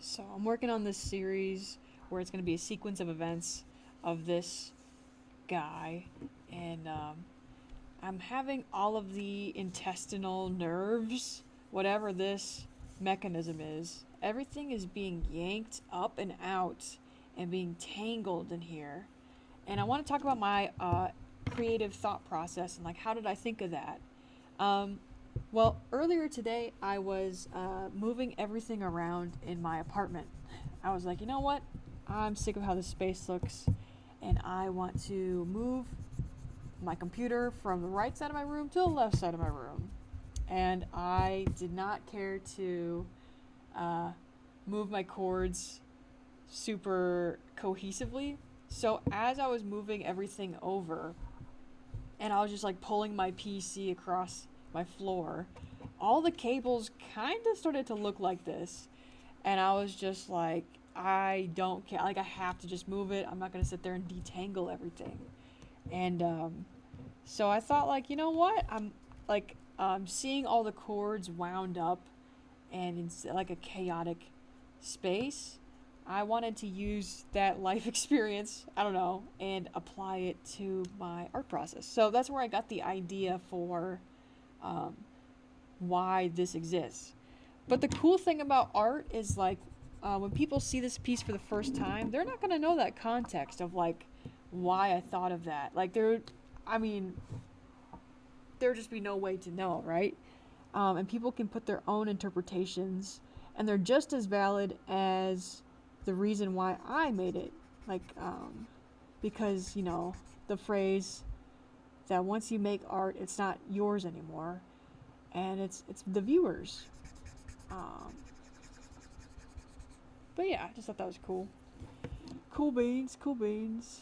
So I'm working on this series where it's going to be a sequence of events of this guy, and I'm having all of the intestinal nerves, whatever this mechanism is, everything is being yanked up and out and being tangled in here. And I want to talk about my creative thought process and like how did I think of that. Um, well, earlier today, I was moving everything around in my apartment. I was like, you know what? I'm sick of how this space looks, and I want to move my computer from the right side of my room to the left side of my room. And I did not care to uh, move my cords super cohesively. So as I was moving everything over, and I was just like pulling my PC across my floor, all the cables kind of started to look like this. And I was just like, I don't care. Like, I have to just move it. I'm not going to sit there and detangle everything. And so I thought, like, you know what? I'm like, seeing all the cords wound up and in like a chaotic space. I wanted to use that life experience, I don't know, and apply it to my art process. So that's where I got the idea for um, why this exists. But the cool thing about art is like when people see this piece for the first time, they're not going to know that context of like why I thought of that. Like I mean, there'd just be no way to know, right? And people can put their own interpretations, and they're just as valid as the reason why I made it. Like, because the phrase that once you make art, it's not yours anymore, and it's the viewers. Um, but yeah, I just thought that was cool. Cool beans, cool beans.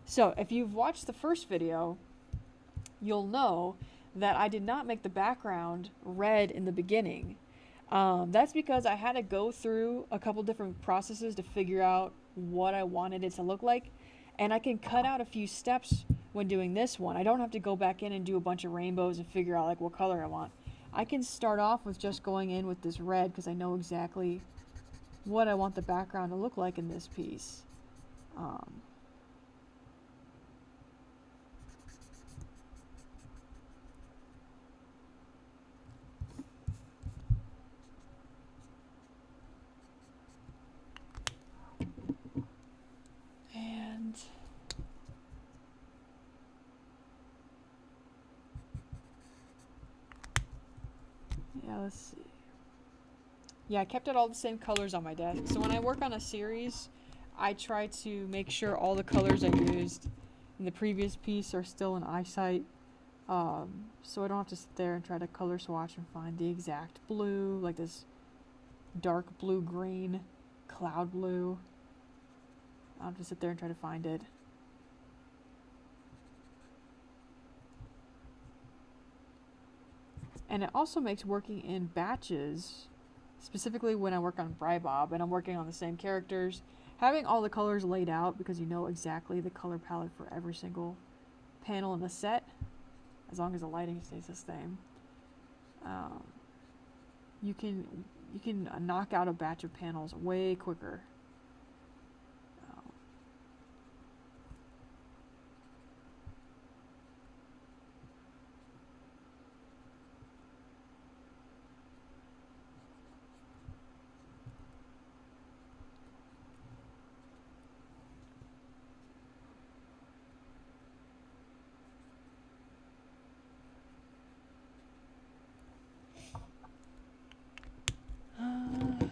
So if you've watched the first video, you'll know that I did not make the background red in the beginning. That's because I had to go through a couple different processes to figure out what I wanted it to look like. And I can cut out a few steps when doing this one. I don't have to go back in and do a bunch of rainbows and figure out like what color I want. I can start off with just going in with this red because I know exactly what I want the background to look like in this piece. Um, and yeah, let's see. Yeah, I kept it all the same colors on my desk. So when I work on a series, I try to make sure all the colors I used in the previous piece are still in eyesight. So I don't have to sit there and try to color swatch and find the exact blue, like this dark blue green, cloud blue. I don't have to sit there and try to find it. And it also makes working in batches, specifically when I work on Brybob and I'm working on the same characters, having all the colors laid out because you know exactly the color palette for every single panel in the set, as long as the lighting stays the same. Um, you can knock out a batch of panels way quicker. Um,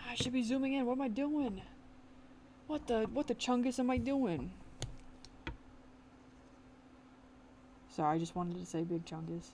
I should be zooming in. What am I doing? What the chungus am I doing? Sorry, I just wanted to say big chungus.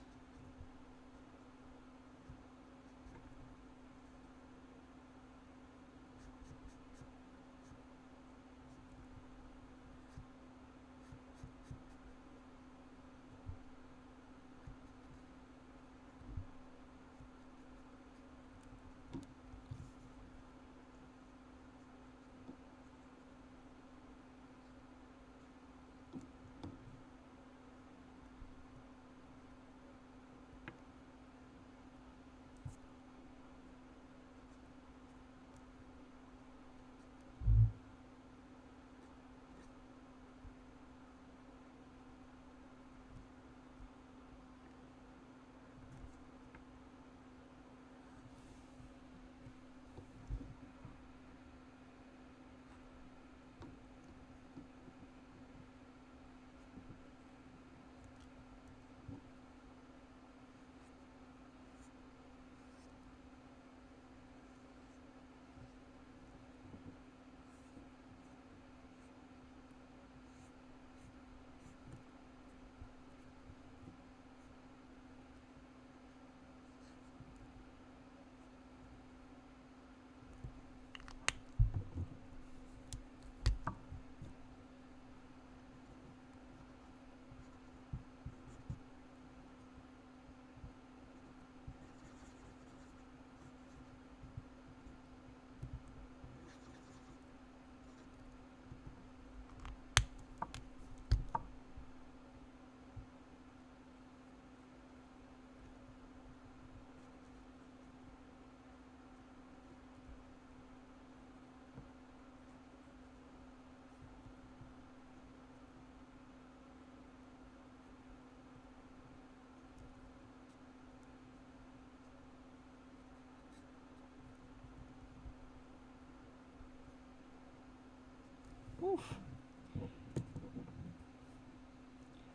Oof.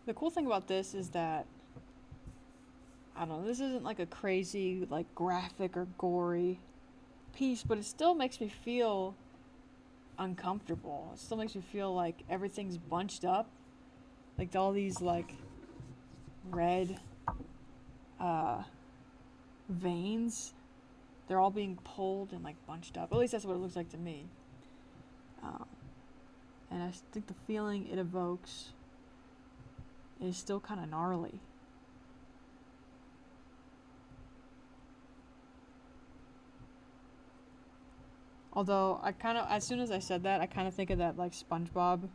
The cool thing about this is that, I don't know, this isn't like a crazy, like, graphic or gory piece, but it still makes me feel uncomfortable. It still makes me feel like everything's bunched up. Like, all these, like, red veins, they're all being pulled and, like, bunched up. At least that's what it looks like to me. And I think the feeling it evokes is still kind of gnarly. Although I kind of, as soon as I said that, I kind of think of that like SpongeBob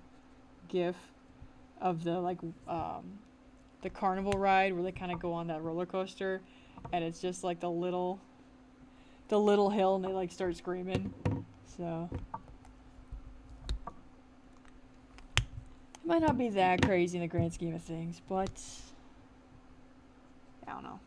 gif of the carnival ride where they kind of go on that roller coaster, and it's just like the little hill, and they like start screaming. So it might not be that crazy in the grand scheme of things, but I don't know.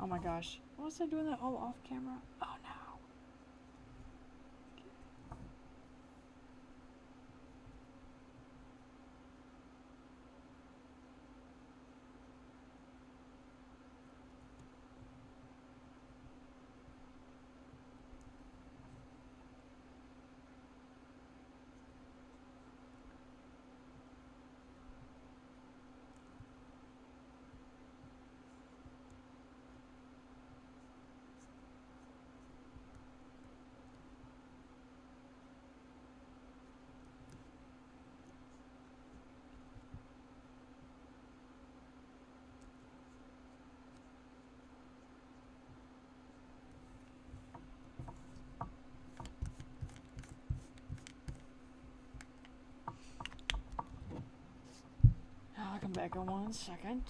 Oh my gosh. What was I doing that all off camera? Oh no. back in 1 second.